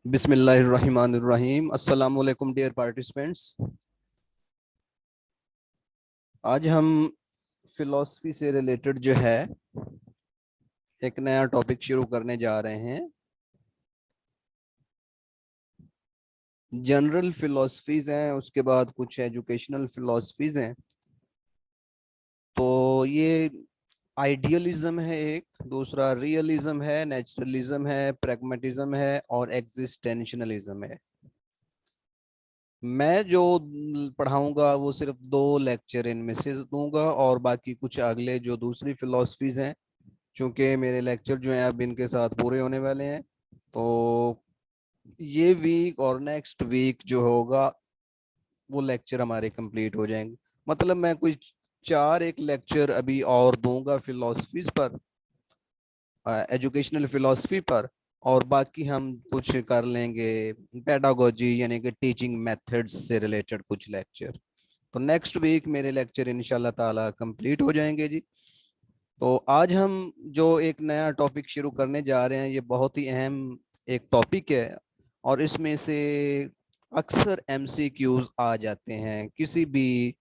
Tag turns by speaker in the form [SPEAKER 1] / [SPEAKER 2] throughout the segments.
[SPEAKER 1] بسم اللہ الرحمن الرحیم۔ السلام علیکم ڈیئر پارٹیسپینٹس۔ آج ہم فلسفی سے ریلیٹڈ جو ہے ایک نیا ٹاپک شروع کرنے جا رہے ہیں۔ جنرل فلسفیز ہیں، اس کے بعد کچھ ایجوکیشنل فلسفیز ہیں۔ تو یہ آئیڈیلزم ہے، ایک دوسرا ریئلزم ہے، نیچرلزم ہے، پریگمیٹزم ہے اور ایگزسٹینشنلزم ہے۔ میں جو پڑھاؤں گا وہ صرف 2 لیکچر ان میں سے دوں گا، اور باقی کچھ اگلے جو دوسری فلسفیز ہیں، چونکہ میرے لیکچر جو ہیں اب ان کے ساتھ پورے ہونے والے ہیں، تو یہ ویک اور نیکسٹ ویک جو ہوگا وہ لیکچر ہمارے کمپلیٹ ہو جائیں گے۔ مطلب میں کچھ 4 لیکچر ابھی اور دوں گا فلسفیز پر، ایجوکیشنل فلسفی پر، اور باقی ہم کچھ کر لیں گے پیڈاگوجی یعنی کہ ٹیچنگ میتھڈز سے ریلیٹڈ کچھ لیکچر۔ تو نیکسٹ ویک میرے لیکچر انشاءاللہ تعالی کمپلیٹ ہو جائیں گے جی۔ تو آج ہم جو ایک نیا ٹاپک شروع کرنے جا رہے ہیں، یہ بہت ہی اہم ایک ٹاپک ہے، اور اس میں سے اکثر MCQs آ جاتے ہیں۔ کسی بھی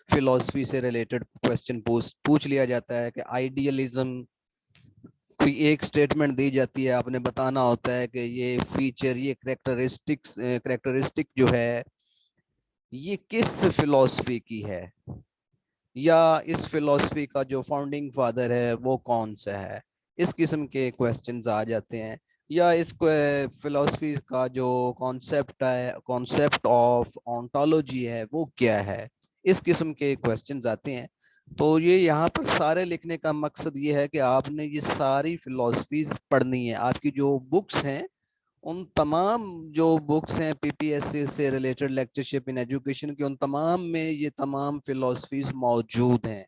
[SPEAKER 1] فلسفی سے ریلیٹڈ کوسچن پوچھ لیا جاتا ہے کہ آئیڈیلزم، کوئی ایک سٹیٹمنٹ دی جاتی ہے، آپ نے بتانا ہوتا ہے کہ یہ فیچر، یہ کریکٹرسٹک جو ہے یہ کس فلسفی کی ہے، یا اس فلسفی کا جو فاؤنڈنگ فادر ہے وہ کون سا ہے۔ اس قسم کے کوسچنز آ جاتے ہیں، یا اس فلسفی کا جو کانسیپٹ آف آنٹولوجی ہے وہ کیا ہے، اس قسم کے کوسچنز آتے ہیں۔ تو یہ یہاں پر سارے لکھنے کا مقصد یہ ہے کہ آپ نے یہ ساری فلسفیز پڑھنی ہے۔ آپ کی جو بکس ہیں، ان تمام جو بکس ہیں PPSC سے ریلیٹڈ لیکچرشپ ان ایجوکیشن کی، ان تمام میں یہ تمام فلسفیز موجود ہیں۔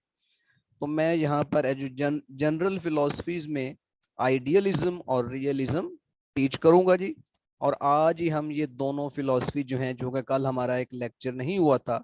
[SPEAKER 1] تو میں یہاں پر جنرل فلسفیز میں آئیڈیلزم اور ریئلزم ٹیچ کروں گا جی۔ اور آج ہی ہم یہ دونوں فلسفی جو ہیں، جو کہ کل ہمارا ایک لیکچر نہیں ہوا تھا،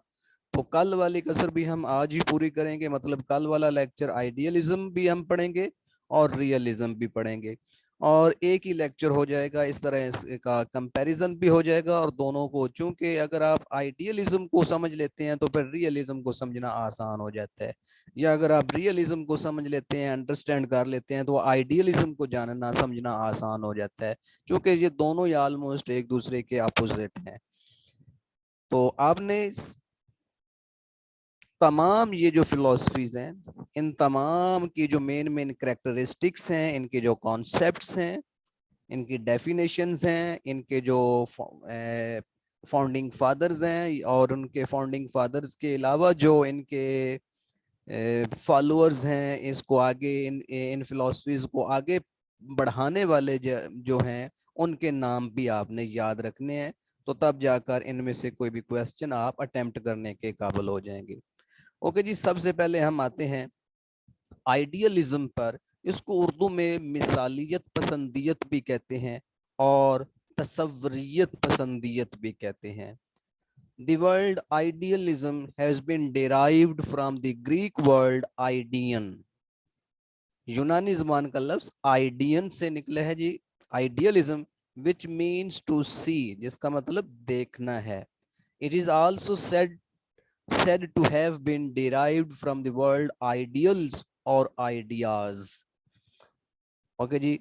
[SPEAKER 1] تو کل والی کسر بھی ہم آج ہی پوری کریں گے۔ مطلب کل والا لیکچر آئیڈیلزم بھی ہم پڑھیں گے اور ریئلزم بھی پڑھیں گے، اور ایک ہی لیکچر ہو جائے گا۔ اس طرح اس کا کمپیریزن بھی ہو جائے گا، اور دونوں کو، چونکہ اگر آپ آئیڈیلزم کو سمجھ لیتے ہیں تو پھر ریئلزم کو سمجھنا آسان ہو جاتا ہے، یا اگر آپ ریئلزم کو سمجھ لیتے ہیں، انڈرسٹینڈ کر لیتے ہیں، تو آئیڈیلزم کو جاننا سمجھنا آسان ہو جاتا ہے، چونکہ یہ دونوں ہی آلموسٹ ایک دوسرے کے اپوزٹ ہیں۔ تو آپ نے تمام یہ جو فلسفیز ہیں، ان تمام کی جو مین کریکٹرسٹکس ہیں، ان کے جو کانسیپٹس ہیں، ان کی ڈیفینیشنز ہیں، ان کے جو فاؤنڈنگ فادرز ہیں، اور ان کے فاؤنڈنگ فادرز کے علاوہ جو ان کے فالوورز ہیں، اس کو آگے ان فلسفیز کو آگے بڑھانے والے جو ہیں، ان کے نام بھی آپ نے یاد رکھنے ہیں، تو تب جا کر ان میں سے کوئی بھی کویسچن آپ اٹیمپٹ کرنے کے قابل ہو جائیں گے۔ اوکے جی، سب سے پہلے ہم آتے ہیں آئیڈیلزم پر۔ اس کو اردو میں مثالیت پسندیت بھی کہتے ہیں، اور تصوریت پسندیت بھی کہتے ہیں۔ The word idealism has been derived from the Greek word ideon۔ یونانی زبان کا لفظ آئیڈین سے نکلا ہے جی، idealism which means to see، جس کا مطلب دیکھنا ہے۔ It is also said to have been derived from the word ideals or ideas۔ Okay جی،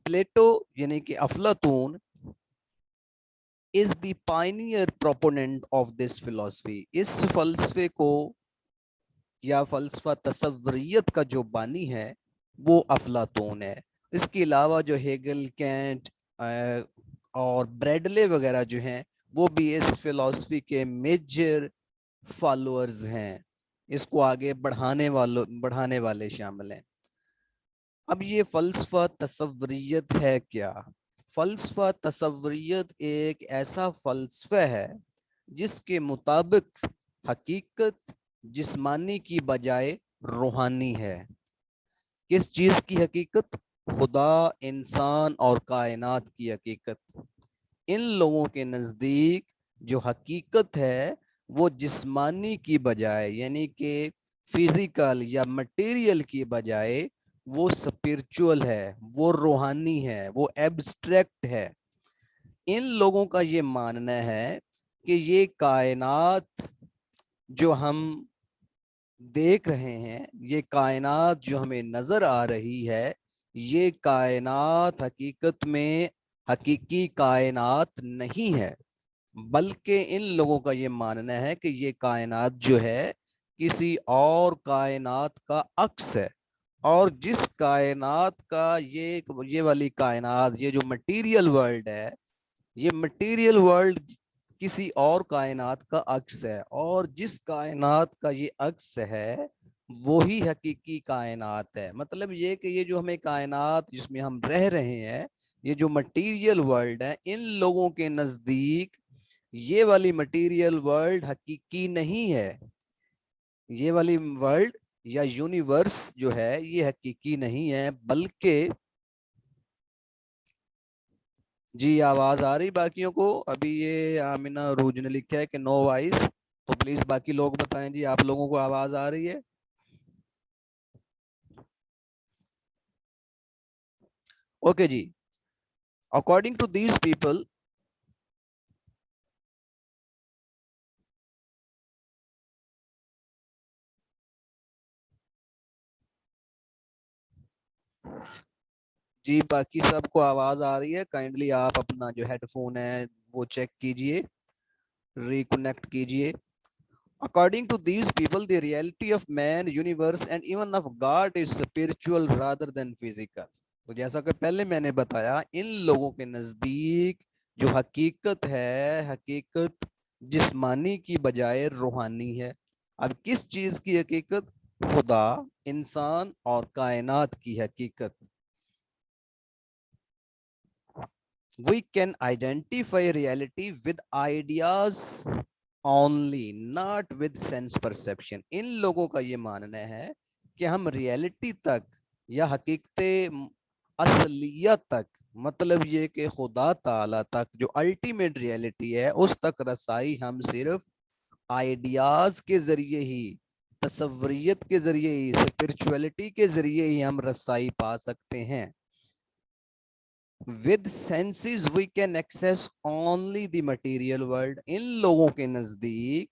[SPEAKER 1] پلیٹو یعنی کہ افلاطون is the pioneer proponent of this philosophy۔ اس فلسفے کو یا فلسفہ تصوریت کا جو بانی ہے وہ افلاطون ہے۔ اس کے علاوہ جو ہیگل، کینٹ اور بریڈلے وغیرہ جو ہیں، وہ بھی اس فلسفی کے میجر فالوورز ہیں، اس کو آگے بڑھانے والے شامل ہیں۔ اب یہ فلسفہ تصوریت ہے کیا؟ فلسفہ تصوریت ایک ایسا فلسفہ ہے جس کے مطابق حقیقت جسمانی کی بجائے روحانی ہے۔ کس چیز کی حقیقت؟ خدا، انسان اور کائنات کی حقیقت۔ ان لوگوں کے نزدیک جو حقیقت ہے وہ جسمانی کی بجائے، یعنی کہ فزیکل یا مٹیریل کی بجائے، وہ سپیرچول ہے، وہ روحانی ہے، وہ ایبسٹریکٹ ہے۔ ان لوگوں کا یہ ماننا ہے کہ یہ کائنات جو ہم دیکھ رہے ہیں، یہ کائنات جو ہمیں نظر آ رہی ہے، یہ کائنات حقیقت میں حقیقی کائنات نہیں ہے، بلکہ ان لوگوں کا یہ ماننا ہے کہ یہ کائنات جو ہے کسی اور کائنات کا عکس ہے، اور جس کائنات کا یہ والی کائنات، یہ جو مٹیریل ورلڈ ہے، یہ مٹیریل ورلڈ کسی اور کائنات کا عکس ہے، اور جس کائنات کا یہ عکس ہے وہی حقیقی کائنات ہے۔ مطلب یہ کہ یہ جو ہمیں کائنات جس میں ہم رہ رہے ہیں، یہ جو مٹیریل ورلڈ ہے، ان لوگوں کے نزدیک یہ والی مٹیریل ورلڈ حقیقی نہیں ہے، یہ والی ورلڈ یا یونیورس جو ہے یہ حقیقی نہیں ہے، بلکہ جی آواز آ رہی باقیوں کو؟ ابھی یہ آمینہ روج نے لکھا ہے کہ نو وائس، تو پلیز باقی لوگ بتائیں جی آپ لوگوں کو آواز آ رہی ہے؟ اوکے جی، اکارڈنگ ٹو دیز پیپل، جی باقی سب کو آواز آ رہی ہے؟ کائنڈلی آپ اپنا جو ہیڈ فون ہے وہ چیک کیجئے، ریکنیکٹ کیجئے۔ According to these people, the reality of man, universe and even of God is spiritual rather than physical. تو جیسا کہ پہلے میں نے بتایا، ان لوگوں کے نزدیک جو حقیقت ہے، حقیقت جسمانی کی بجائے روحانی ہے۔ اب کس چیز کی حقیقت؟ خدا، انسان اور کائنات کی حقیقت۔ We can identify reality with ideas only, not with sense perception. ان لوگوں کا یہ ماننا ہے کہ ہم ریالٹی تک یا حقیقت اصلیت تک، مطلب یہ کہ خدا تعالی تک جو الٹیمیٹ ریالٹی ہے، اس تک رسائی ہم صرف آئیڈیاز کے ذریعے ہی، تصوریت کے ذریعے ہی، اسپرچولیٹی کے ذریعے ہی ہم رسائی پا سکتے ہیں۔ With senses we can access only the material world. ان لوگوں کے نزدیک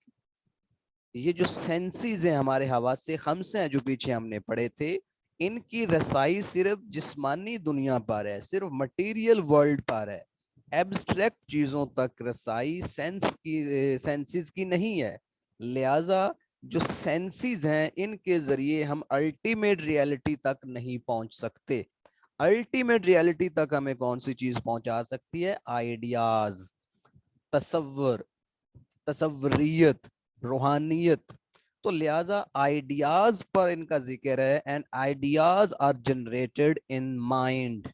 [SPEAKER 1] یہ جو سینسز ہیں، ہمارے حواس سے خمسے ہیں جو پیچھے ہم نے پڑھے تھے، ان کی رسائی صرف جسمانی دنیا پر ہے، صرف مٹیریل ورلڈ پر ہے۔ ایبسٹریکٹ چیزوں تک رسائی سینسز کی نہیں ہے، لہذا جو سینسز ہیں ان کے ذریعے ہم الٹیمیٹ ریالٹی تک نہیں پہنچ سکتے۔ الٹیمیٹ ریالٹی تک ہمیں کون سی چیز پہنچا سکتی ہے؟ آئیڈیاز، تصور، تصوریت، روحانیت۔ تو لہذا آئیڈیاز پر ان کا ذکر ہے، and ideas are generated in mind,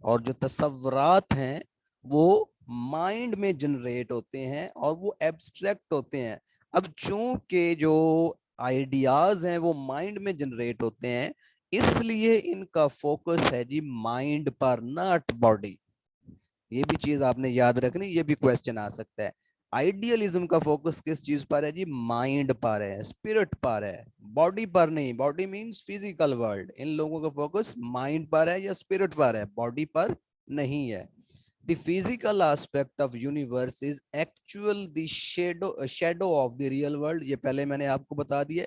[SPEAKER 1] اور جو تصورات ہیں وہ مائنڈ میں جنریٹ ہوتے ہیں اور وہ ایبسٹریکٹ ہوتے ہیں۔ اب چونکہ جو آئیڈیاز ہیں وہ مائنڈ میں جنریٹ ہوتے ہیں، اس لیے ان کا فوکس ہے جی مائنڈ پر، ناٹ باڈی۔ یہ بھی چیز آپ نے یاد رکھنی، یہ بھی کویسچن آ سکتا ہے۔ آئیڈیالزم کا فوکس کس چیز پر ہے جی؟ مائنڈ پر ہے، اسپرٹ پر ہے، باڈی پر نہیں۔ Body means physical world. ان لوگوں کا فوکس مائنڈ پر ہے یا اسپرٹ پر ہے، باڈی پر نہیں ہے۔ The physical aspect of universe is actual the shadow of the real world. یہ پہلے میں نے آپ کو بتا دیا۔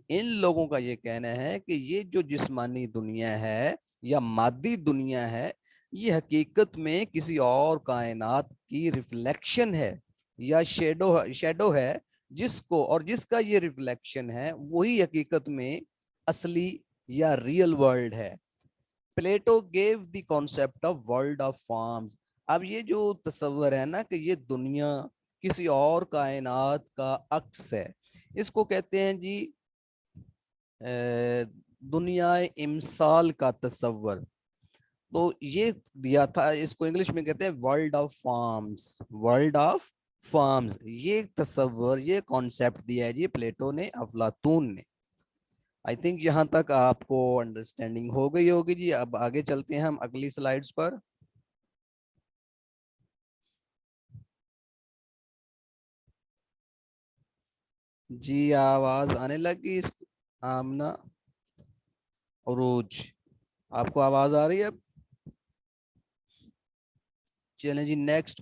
[SPEAKER 1] ان لوگوں کا یہ کہنا ہے کہ یہ جو جسمانی دنیا ہے یا مادی دنیا ہے، یہ حقیقت میں کسی اور کائنات کی ریفلیکشن ہے یا شیڈو ہے، جس کو اور جس کا یہ ریفلیکشن ہے وہی حقیقت میں اصلی یا ریئل ورلڈ ہے۔ Plato gave the concept of world of forms. اب یہ جو تصور ہے نا کہ یہ دنیا کسی اور کائنات کا عکس ہے، اس کو کہتے ہیں جی دنیا امثال کا تصور۔ تو یہ دیا تھا، اس کو انگلش میں کہتے ہیں world of forms, world of forms. یہ تصور، یہ کانسیپٹ دیا ہے جی پلیٹو نے، افلاطون نے۔ آئی تھنک یہاں تک آپ کو انڈرسٹینڈنگ ہو گئی ہوگی جی۔ اب آگے چلتے ہیں ہم اگلی سلائیڈز پر۔ جی آواز آنے لگی آمنہ عروج، آپ کو آواز آ رہی ہے اب؟ چلیں جی next,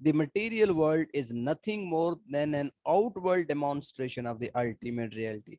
[SPEAKER 1] The material world is nothing more than an outward demonstration of the ultimate reality.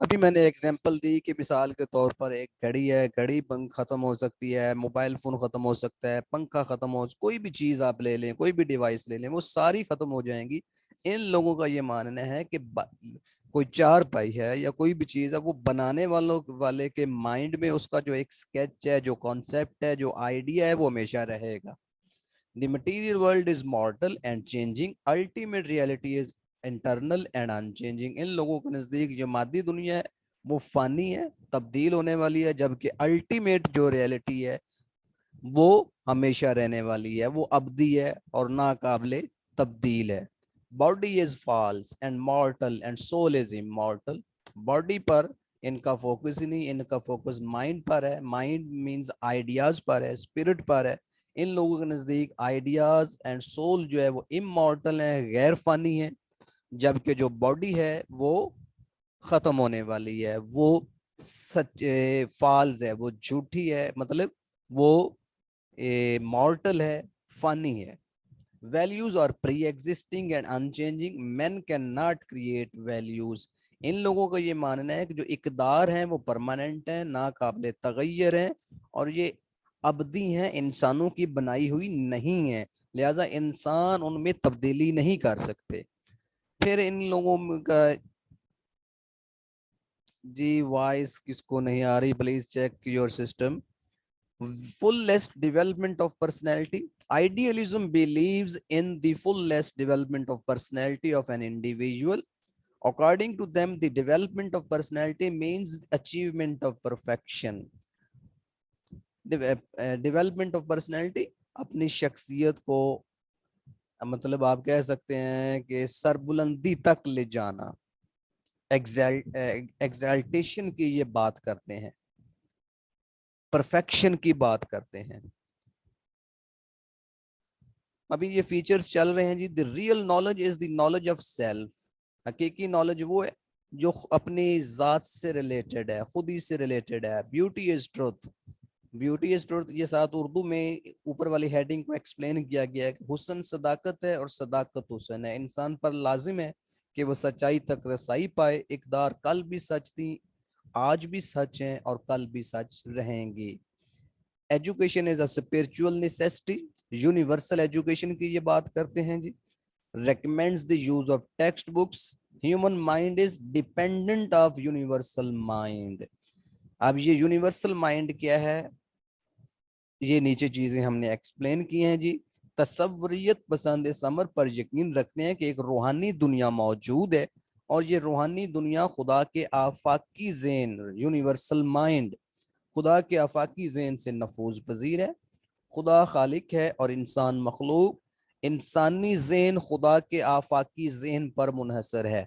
[SPEAKER 1] ابھی میں نے ایگزامپل دی کہ مثال کے طور پر ایک گھڑی ہے, گھڑی ختم ہو سکتی ہے, موبائل فون ختم ہو سکتا ہے, پنکھا ختم ہو, کوئی بھی چیز آپ لے لیں, کوئی بھی ڈیوائس لے لیں, وہ ساری ختم ہو جائیں گی. ان لوگوں کا یہ ماننا ہے کہ کوئی چار پائی ہے یا کوئی بھی چیز ہے, وہ بنانے والے کے مائنڈ میں اس کا جو ایک اسکیچ ہے, جو کانسیپٹ ہے, جو آئیڈیا ہے, وہ ہمیشہ رہے گا. The material world is mortal and changing. Ultimate reality is internal and unchanging. ان لوگوں کے نزدیک جو مادی دنیا ہے وہ فانی ہے, تبدیل ہونے والی ہے, جبکہ الٹیمیٹ جو ریالٹی ہے وہ ہمیشہ رہنے والی ہے, وہ ابدی ہے اور ناقابل تبدیل ہے. Body is false and mortal and soul is immortal. Body پر ان کا فوکس ہی نہیں, ان کا فوکس مائنڈ پر ہے. مائنڈ مینز آئیڈیاز پر ہے, اسپرٹ پر ہے. ان لوگوں کے نزدیک آئیڈیاز اینڈ سول جو ہے وہ امارٹل ہے, غیر فانی ہے, جبکہ جو باڈی ہے وہ ختم ہونے والی ہے, وہ سچ فالز ہے, وہ جھوٹی ہے, مطلب وہ مارٹل ہے, فانی ہے. ویلیوز اور pre existing and unchanging. Man cannot create values. ان لوگوں کا یہ ماننا ہے کہ جو اقدار ہیں وہ پرماننٹ ہیں, ناقابل تغیر ہیں, اور یہ ابدی ہیں, انسانوں کی بنائی ہوئی نہیں ہے, لہذا انسان ان میں تبدیلی نہیں کر سکتے. پھر ان لوگوں کا جی وائس کس کو نہیں آ رہی, please check your system. fullest development of personality. Idealism believes in the fullest development of personality of an individual. According to them, the development of personality means achievement of perfection. Development of personality اپنی شخصیت کو مطلب آپ کہہ سکتے ہیں کہ سربلندی تک لے جانا, ایگزالٹیشن کی یہ بات کرتے ہیں, پرفیکشن کی بات کرتے ہیں. ابھی یہ فیچرز چل رہے ہیں جی. The real knowledge is the knowledge of self. حقیقی نالج وہ ہے جو اپنی ذات سے ریلیٹڈ ہے, خود ہی سے ریلیٹڈ ہے. Beauty is truth. Beauty is truth یہ ساتھ اردو میں اوپر والی ہیڈنگ کو ایکسپلین کیا گیا ہے کہ حسن صداقت ہے اور صداقت حسن ہے. انسان پر لازم ہے کہ وہ سچائی تک رسائی پائے. اقدار کل بھی سچ تھی, آج بھی سچ ہیں, اور کل بھی سچ رہیں گی. Education is a spiritual necessity. Universal education کی یہ بات کرتے ہیں جی. Recommends the use of textbooks. Human mind is dependent of universal mind. اب یہ یونیورسل مائنڈ کیا ہے, یہ نیچے چیزیں ہم نے ایکسپلین کی ہیں جی. تصوریت پسند ثمر پر یقین رکھتے ہیں کہ ایک روحانی دنیا موجود ہے, اور یہ روحانی دنیا خدا کے آفاقی ذہن, یونیورسل مائنڈ خدا کے آفاقی ذہن سے نفوذ پذیر ہے. خدا خالق ہے اور انسان مخلوق. انسانی ذہن خدا کے آفاقی ذہن پر منحصر ہے.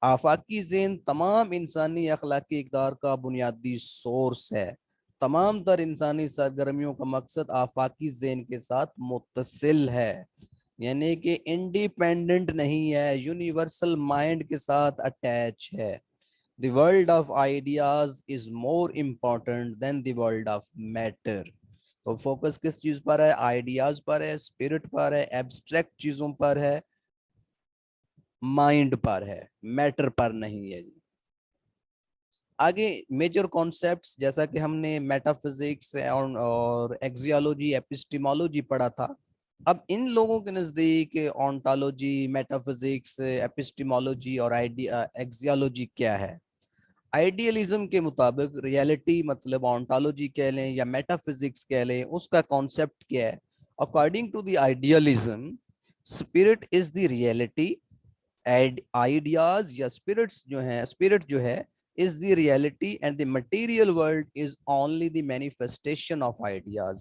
[SPEAKER 1] آفاقی ذہن تمام انسانی اخلاقی اقدار کا بنیادی سورس ہے. تمام تر انسانی سرگرمیوں کا مقصد آفاقی ذہن کے ساتھ متصل ہے, یعنی کہ انڈیپینڈنٹ نہیں ہے, یونیورسل مائنڈ کے ساتھ اٹیچ ہے. The world of ideas is more important than the world of matter. تو فوکس کس چیز پر ہے, آئیڈیاز پر ہے, اسپرٹ پر ہے, ایبسٹریکٹ چیزوں پر ہے, مائنڈ پر ہے, میٹر پر نہیں ہے. آگے میجر کانسیپٹس جیسا کہ ہم نے میٹا فزکس اور ایکزیالوجی, ایپسٹیمولوجی پڑھا تھا. اب ان لوگوں کے نزدیک اونٹالوجی, میٹا فزکس, ایپسٹیمولوجی اور ایکزیالوجی کیا ہے. آئیڈیالزم کے مطابق ریالٹی مطلب اونٹالوجی کہہ لیں یا میٹا فزکس کہہ لیں, اس کا کانسیپٹ کیا ہے. According to the idealism, spirit is the reality. Ideas یا اسپرٹس جو ہیں, اسپرٹ جو ہے is the reality and the material world is only the manifestation of ideas.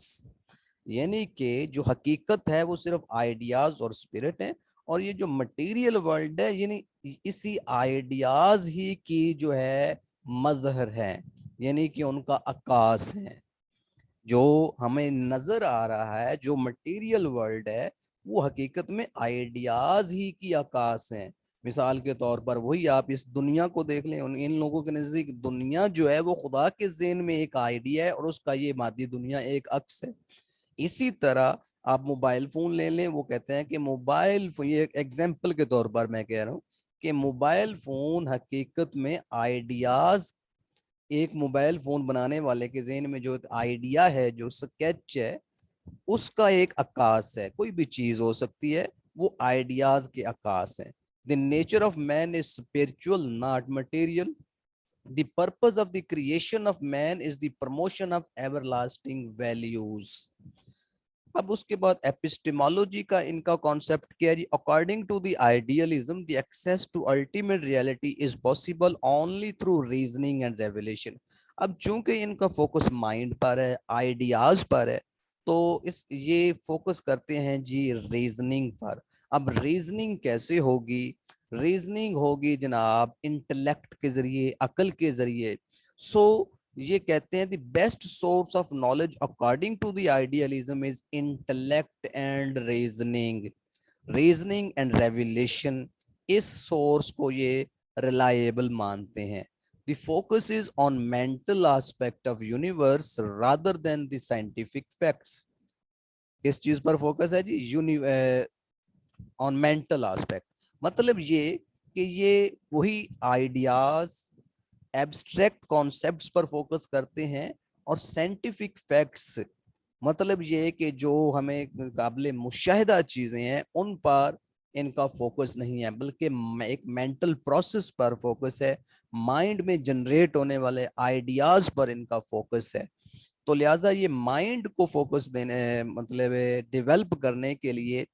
[SPEAKER 1] یعنی کہ جو حقیقت ہے وہ صرف آئیڈیاز اور اسپرٹ ہیں, اور یہ جو مٹیریل ورلڈ ہے یعنی اسی آئیڈیاز ہی کی جو ہے مظہر ہے, یعنی کہ ان کا عکاس ہے. جو ہمیں نظر آ رہا ہے, جو مٹیریل ورلڈ ہے, وہ حقیقت میں آئیڈیاز ہی کی عکاس ہیں. مثال کے طور پر وہی آپ اس دنیا کو دیکھ لیں, ان لوگوں کے نزدیک دنیا جو ہے وہ خدا کے ذہن میں ایک آئیڈیا ہے, اور اس کا یہ مادی دنیا ایک عکس ہے. اسی طرح آپ موبائل فون لے لیں, وہ کہتے ہیں کہ موبائل فون, یہ ایک ایگزامپل کے طور پر میں کہہ رہا ہوں کہ موبائل فون حقیقت میں آئیڈیاز، ایک موبائل فون بنانے والے کے ذہن میں جو ایک آئیڈیا ہے، جو سکیچ ہے، اس کا ایک عکاس ہے. کوئی بھی چیز ہو سکتی ہے، وہ آئیڈیاز کے عکاس ہیں. The nature of man is spiritual, not material. The purpose of the creation of man is the promotion of everlasting values. اب اس کے بعد ایپسٹیمالوجی کا ان کا کانسیپٹ کیا ہے؟ According to the idealism the access to ultimate reality is possible only through reasoning and revelation. اب چونکہ ان کا فوکس مائنڈ پر ہے، آئیڈیاز پر ہے، تو یہ فوکس کرتے ہیں جی ریزننگ پر. اب ریزننگ کیسے ہوگی؟ ریزننگ ہوگی جناب انٹلیکٹ کے ذریعے، عقل کے ذریعے. سو یہ کہتے ہیں the best source of knowledge according to the idealism is intellect and reasoning. Reasoning and revelation, اس سورس کو یہ ریلائبل مانتے ہیں. The focus is on mental aspect of universe rather than the scientific facts. کس چیز پر focus ہے جی؟ آن mental aspect. مطلب یہ کہ یہ وہی آئیڈیاز، ایبسٹریکٹ کانسیپٹس پر فوکس کرتے ہیں، اور سائنٹیفک فیکٹس مطلب یہ کہ جو ہمیں قابل مشاہدہ چیزیں ہیں ان پر ان کا فوکس نہیں ہے، بلکہ ایک مینٹل پروسیس پر فوکس ہے، مائنڈ میں جنریٹ ہونے والے آئیڈیاز پر ان کا فوکس ہے. تو لہٰذا یہ مائنڈ کو فوکس دینے مطلب ڈیولپ کرنے کے لیے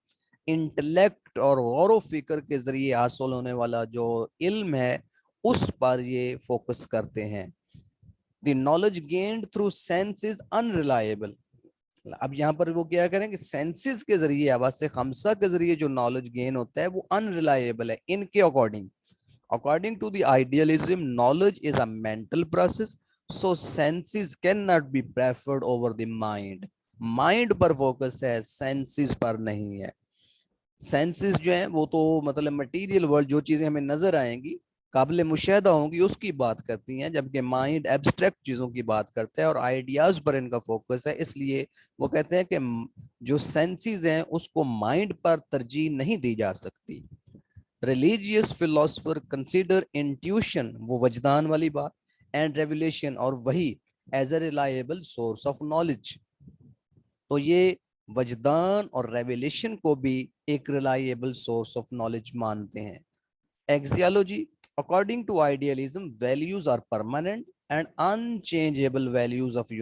[SPEAKER 1] انٹلیکٹ اور غور و فکر کے ذریعے حاصل ہونے والا جو علم ہے اس پر یہ فوکس کرتے ہیں. The knowledge gained through sense is unreliable. اب یہاں پر وہ کیا کریں کہ سینسز کے ذریعے، حواس خمسہ کے ذریعے جو نالج گین ہوتا ہے وہ انریلائبل ہے ان کے according. According to the idealism knowledge is a mental process, so senses can not be preferred over the mind. Mind پر فوکس ہے، سینسز پر نہیں ہے. سینسز جو ہیں وہ تو مطلب مٹیریل ورلڈ، جو چیزیں ہمیں نظر آئیں گی، قابل مشاہدہ ہوں گی، اس کی بات کرتی ہیں، جبکہ مائنڈ ایبسٹریکٹ چیزوں کی بات کرتا ہے اور آئیڈیاز پر ان کا فوکس ہے. اس لیے وہ کہتے ہیں کہ جو سینسز ہیں اس کو مائنڈ پر ترجیح نہیں دی جا سکتی. ریلیجیس فلاسفر کنسیڈر انٹیوشن، وہ وجدان والی بات، اینڈ ریویلیشن، اور وہی as a reliable source of knowledge. تو یہ وجدان اور ریویلیشن کو بھی ایک ریلائبل سورس آف نالج مانتے ہیں. ایکزیالوجی according to idealism values are permanent and unchangeable values of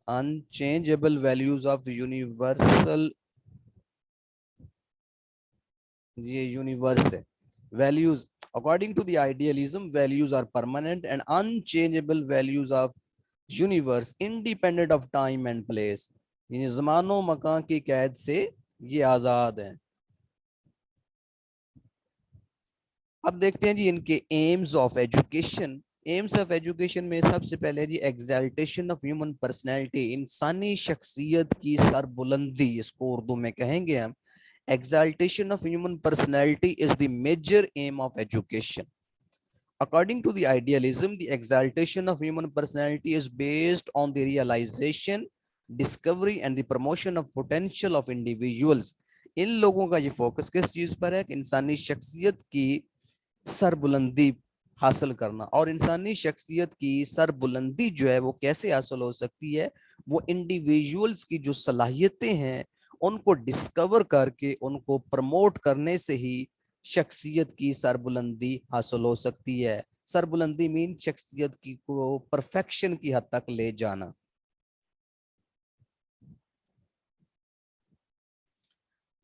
[SPEAKER 1] unchangeable values of universal یہ یونیورس ہے. values according to the idealism values are permanent and unchangeable values of universe independent of time and place. یعنی زمان و مکان کی قید سے یہ آزاد ہیں. اب دیکھتے ہیں جی ان کے aims of education. Aims of education میں سب سے پہلے جی ایگزالٹیشن آف ہیومن پرسنالٹی، انسانی شخصیت کی سر بلندی، اس کو اردو میں کہیں گے ہم. Exaltation of human personality is the major aim of education. According to the idealism, the exaltation of human personality is based on the realization, discovery and the promotion of potential of individuals. ان لوگوں کا یہ focus کس چیز پر ہے کہ انسانی شخصیت کی سر بلندی حاصل کرنا. اور انسانی شخصیت کی سر بلندی جو ہے وہ کیسے حاصل ہو سکتی ہے؟ وہ انڈیویجولز کی جو صلاحیتیں ہیں ان کو ڈسکور کر کے ان کو پروموٹ کرنے سے ہی شخصیت کی سربلندی حاصل ہو سکتی ہے. سربلندی مین شخصیت کی کو پرفیکشن کی حد تک لے جانا.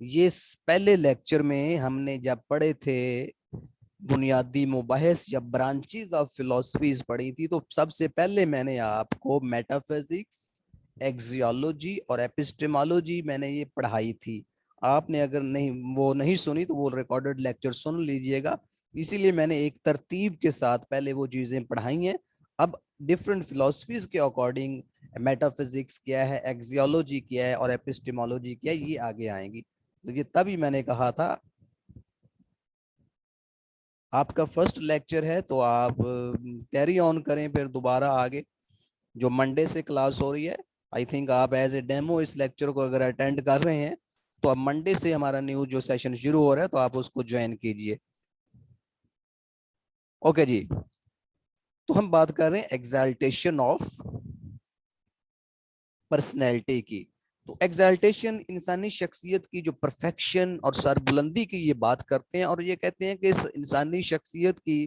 [SPEAKER 1] یہ پہلے لیکچر میں ہم نے جب پڑھے تھے بنیادی مباحث یا برانچز آف فلسفیز پڑھی تھی، تو سب سے پہلے میں نے آپ کو میٹا فزکس، ایکزیالوجی اور ایپسٹیمالوجی میں نے یہ پڑھائی تھی. آپ نے اگر وہ نہیں سنی تو وہ ریکارڈڈ لیکچر سن لیجئے گا. اسی لیے میں نے ایک ترتیب کے ساتھ پہلے وہ چیزیں پڑھائی ہیں. اب ڈفرینٹ فلسفیز کے اکارڈنگ میٹا فزکس کیا ہے، ایکزیالوجی کیا ہے اور ایپسٹیمالوجی کیا ہے، یہ آگے آئیں گی. تو یہ تبھی میں نے کہا تھا آپ کا فرسٹ لیکچر ہے تو آپ کیری آن کریں، پھر دوبارہ آگے جو منڈے سے کلاس ہو رہی ہے. آئی تھنک آپ ایز اے ڈیمو اس لیکچر کو اگر اٹینڈ کر رہے ہیں تو اب منڈے سے ہمارا نیو جو سیشن شروع ہو رہا ہے تو آپ اس کو جوائن کیجئے. اوکے جی, تو ہم بات کر رہے ہیں ایگزالٹیشن آف پرسنالٹی کی. تو ایگزالٹیشن انسانی شخصیت کی جو پرفیکشن اور سربلندی کی یہ بات کرتے ہیں, اور یہ کہتے ہیں کہ اس انسانی شخصیت کی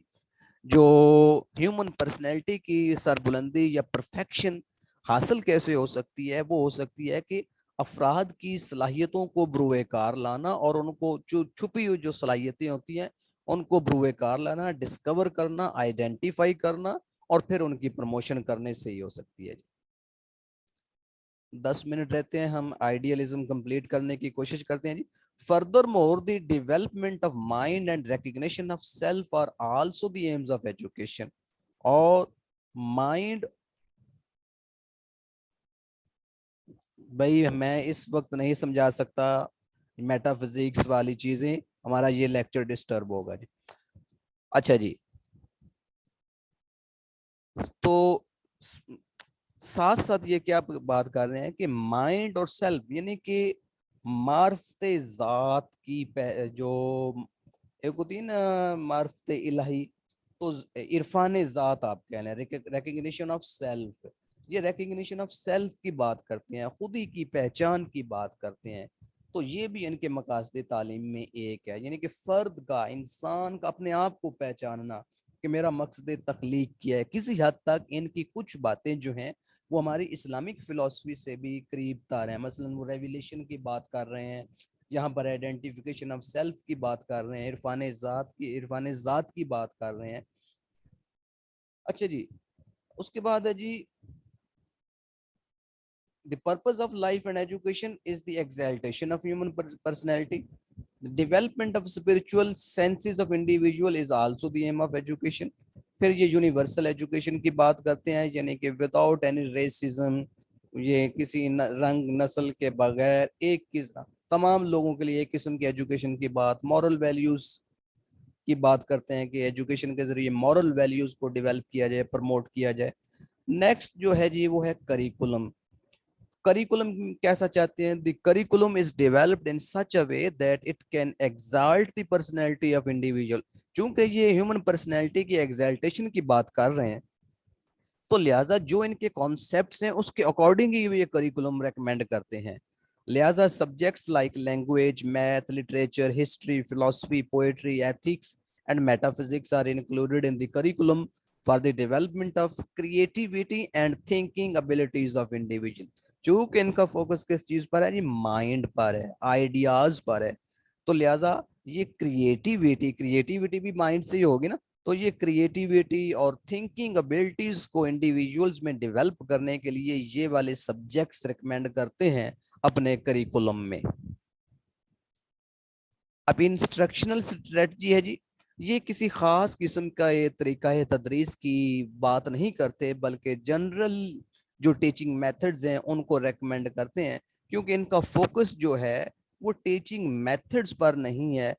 [SPEAKER 1] جو ہیومن پرسنالٹی کی سربلندی یا پرفیکشن حاصل کیسے ہو سکتی ہے, وہ ہو سکتی ہے کہ افراد کی صلاحیتوں کو بروئے کار لانا, اور ان کو جو چھپی ہوئی جو صلاحیتیں ہوتی ہیں ان کو بروئے کار لانا, ڈسکور کرنا, آئیڈینٹیفائی کرنا, اور پھر ان کی پروموشن کرنے سے ہی ہو سکتی ہے. 10 منٹ رہتے ہیں, ہم آئیڈیالزم کمپلیٹ کرنے کی کوشش کرتے ہیں جی. Furthermore the development of mind and recognition of self are also the aims of education. اور مائنڈ, بھائی میں اس وقت نہیں سمجھا سکتا میٹا فزکس والی چیزیں, ہمارا یہ لیکچر ڈسٹرب ہوگا جی. اچھا جی, تو ساتھ ساتھ یہ کیا بات کر رہے ہیں کہ مائنڈ اور سیلف یعنی کہ معرفت ذات کی جو ایک ہوتی ہے نا معرفت الہی, تو عرفان ذات آپ کہہ لیں, ریکگنیشن آف سیلف, یہ ریکگنیشن آف سیلف کی بات کرتے ہیں, خودی کی پہچان کی بات کرتے ہیں. تو یہ بھی ان کے مقاصد تعلیم میں ایک ہے, یعنی کہ فرد کا, انسان کا اپنے آپ کو پہچاننا کہ میرا مقصد تخلیق کیا ہے. کسی حد تک ان کی کچھ باتیں جو ہیں وہ ہماری اسلامک فلسفی سے بھی قریب تر ہیں. مثلا وہ ریویلیشن کی بات کر رہے ہیں, یہاں پر آئیڈینٹیفیکیشن آف سیلف کی بات کر رہے ہیں, عرفان ذات کی بات کر رہے ہیں. اچھا جی, اس کے بعد ہے جی, the purpose of life and education is the exaltation of human personality. The development of spiritual senses of individual is also the aim of education. پھر یہ یونیورسل ایجوکیشن کی بات کرتے ہیں, یعنی کہ وداؤٹ اینی ریسزم, یہ کسی رنگ نسل کے بغیر ایک تمام لوگوں کے لیے ایک قسم کی ایجوکیشن کی بات. مورل ویلیوز کی بات کرتے ہیں کہ ایجوکیشن کے ذریعے مورل ویلیوز کو ڈیولپ کیا جائے, پروموٹ کیا جائے. نیکسٹ جو ہے جی وہ ہے کریکولم. کریکولم کیسا چاہتے ہیں؟ The curriculum is developed in such a way that it can exalt the personality of individual. چونکہ یہ ہیومن پرسنالٹی کی ایگزالٹیشن کی بات کر رہے ہیں, تو لہٰذا جو ان کے کانسیپٹس ہیں اس کے اکارڈنگ ہی یہ کریکولم ریکمینڈ کرتے ہیں. لہٰذا subjects like language, math, literature, history, فلسفی, poetry, ethics and metaphysics are included in the curriculum for the development of creativity and thinking abilities of individual. چونکہ ان کا فوکس کس چیز پر ہے جی؟ مائنڈ پر ہے, آئیڈیاز پر ہے. تو لہٰذا یہ کریٹیوٹی بھی مائنڈ سے ہی ہوگی نا, تو یہ کریٹیوٹی اور تھنکنگ ابیلٹیز کو انڈیویجولز میں ڈیولپ کرنے کے لیے یہ والے سبجیکٹس ریکمینڈ کرتے ہیں اپنے کریکولم میں. اب انسٹرکشنل اسٹریٹجی ہے جی, یہ کسی خاص قسم کا یہ طریقہ تدریس کی بات نہیں کرتے, بلکہ جنرل جو ٹیچنگ میتھڈز ہیں ان کو ریکمینڈ کرتے ہیں, کیونکہ ان کا فوکس جو ہے وہ ٹیچنگ میتھڈز پر نہیں ہے.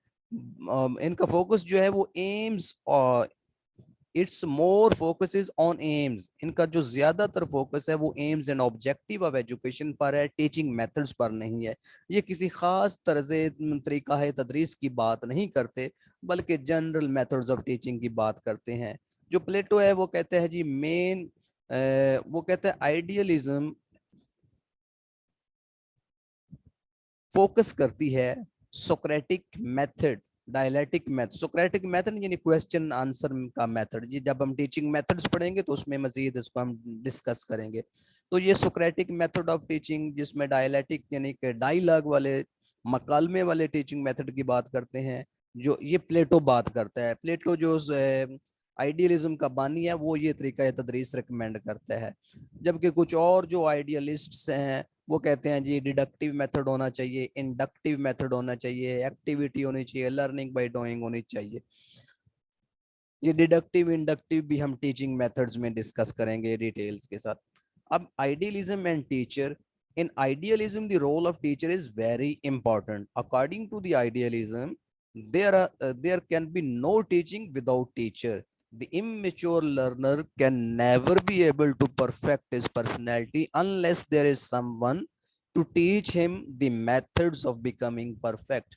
[SPEAKER 1] ان کا فوکس جو ہے وہ ایمز, اور its more focuses on aims. ان کا جو زیادہ تر فوکس ہے وہ aims and objective of education پر ہے, ٹیچنگ میتھڈز پر نہیں ہے. یہ کسی خاص طرز طریقہ تدریس کی بات نہیں کرتے, بلکہ جنرل میتھڈز آف ٹیچنگ کی بات کرتے ہیں. جو پلیٹو ہے وہ کہتے ہیں جی مین, وہ کہتے ہیں آئیڈیالزم فوکس کرتی ہے Socratic method, dialectic method. Socratic method یعنی کویسچن آنسر کا میتھڈ جی, جب ہم ٹیچنگ میتھڈز پڑھیں گے تو اس میں مزید اس کو ہم ڈسکس کریں گے. تو یہ سوکریٹک میتھڈ آف ٹیچنگ, جس میں ڈائلیکٹک یعنی کہ ڈائیلاگ والے, مکالمے والے ٹیچنگ میتھڈ کی بات کرتے ہیں, جو یہ پلیٹو بات کرتا ہے. پلیٹو جو آئیڈیالزم کا بانی ہے وہ یہ طریقہ تدریس ریکمینڈ کرتا ہے. جبکہ کچھ اور جو آئیڈیالسٹس ہیں وہ کہتے ہیں جی ڈیڈکٹیو میتھڈ ہونا چاہیے, انڈکٹیو میتھڈ ہونا چاہیے, ایکٹیویٹی ہونی چاہیے, لرننگ بائی ڈوئنگ ہونی چاہیے. یہ ڈیڈکٹیو انڈکٹیو بھی ہم ٹیچنگ میتھڈز میں ڈسکس کریں گے ڈیٹیلز کے ساتھ. اب idealism and teacher. In idealism, the role of teacher is very important. According to the idealism, there can be no teaching without teacher. The immature learner can never be able to perfect his personality unless there is someone to teach him the methods of becoming perfect.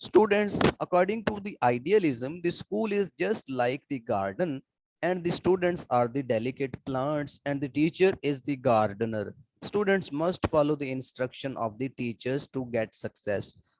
[SPEAKER 1] Students, according to the idealism, the school is just like the garden, and the students are the delicate plants, and the teacher is the gardener. Students must follow the instruction of the teachers to get success.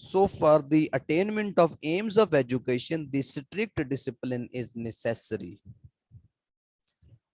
[SPEAKER 1] So for the attainment of aims of education, the strict discipline is necessary.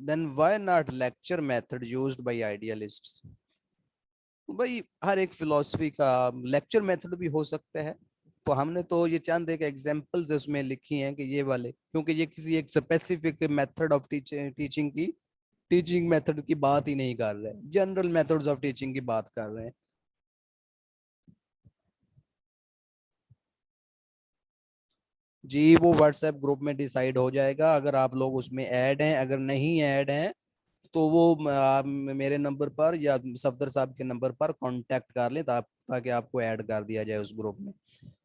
[SPEAKER 1] then why not lecture method used by idealists. بھائی ہر ایک فلسفی کا lecture method بھی ہو سکتا ہے، تو ہم نے تو یہ چند ایک ایگزامپلز اس میں لکھی ہیں کہ یہ والے، کیونکہ یہ کسی ایک specific method of teaching method کی بات ہی نہیں کر رہے، جنرل میتھڈز آف ٹیچنگ کی بات کر رہے ہیں۔ جی وہ واٹس ایپ گروپ میں ڈیسائیڈ ہو جائے گا، اگر آپ لوگ اس میں ایڈ ہیں، اگر نہیں ایڈ ہیں تو وہ آپ میرے نمبر پر یا صفدر صاحب کے نمبر پر کانٹیکٹ کر لیں تاکہ آپ کو ایڈ کر دیا جائے اس گروپ میں۔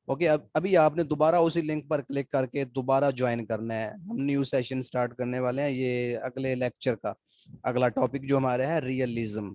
[SPEAKER 1] اوکے، ابھی آپ نے دوبارہ اسی لنک پر کلک کر کے دوبارہ جوائن کرنا ہے، ہم نیو سیشن سٹارٹ کرنے والے ہیں، یہ اگلے لیکچر کا اگلا ٹاپک جو ہمارا ہے ریئلزم۔